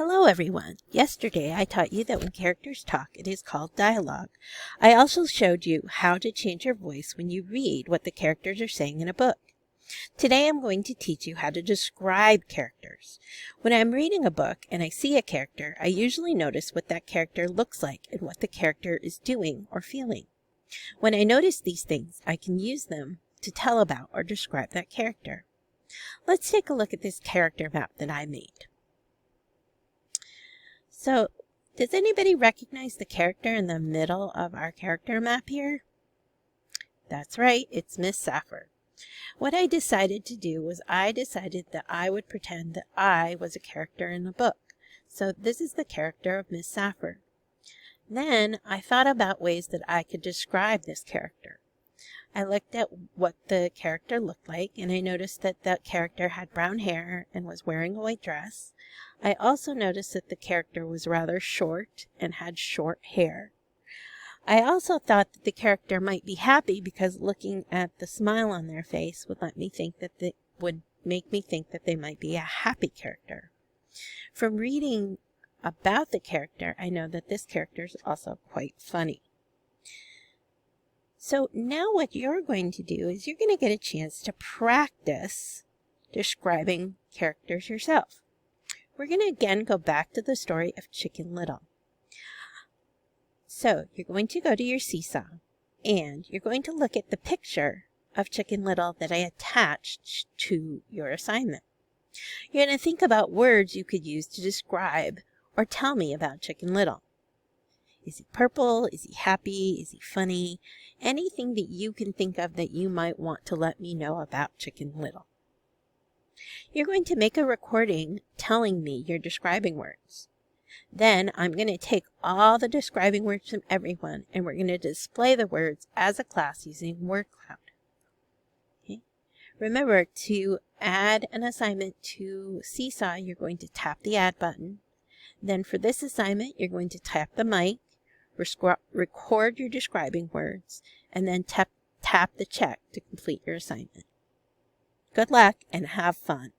Hello everyone. Yesterday I taught you that when characters talk it is called dialogue. I also showed you how to change your voice when you read what the characters are saying in a book. Today I'm going to teach you how to describe characters. When I'm reading a book and I see a character, I usually notice what that character looks like and what the character is doing or feeling. When I notice these things, I can use them to tell about or describe that character. Let's take a look at this character map that I made. So, does anybody recognize the character in the middle of our character map here? That's right, it's Miss Safford. What I decided to do was I decided that I would pretend that I was a character in the book. So this is the character of Miss Safford. Then I thought about ways that I could describe this character. I looked at what the character looked like, and I noticed that that character had brown hair and was wearing a white dress. I also noticed that the character was rather short and had short hair. I also thought that the character might be happy because looking at the smile on their face would make me think that they might be a happy character. From reading about the character, I know that this character is also quite funny. So now what you're going to do is you're going to get a chance to practice describing characters yourself. We're going to again go back to the story of Chicken Little. So you're going to go to your seesaw and you're going to look at the picture of Chicken Little that I attached to your assignment. You're going to think about words you could use to describe or tell me about Chicken Little. Is he purple? Is he happy? Is he funny? Anything that you can think of that you might want to let me know about Chicken Little. You're going to make a recording telling me your describing words. Then I'm going to take all the describing words from everyone and we're going to display the words as a class using word cloud. Okay? Remember, to add an assignment to Seesaw, you're going to tap the add button. Then for this assignment, you're going to tap the mic, record your describing words, and then tap the check to complete your assignment. Good luck and have fun.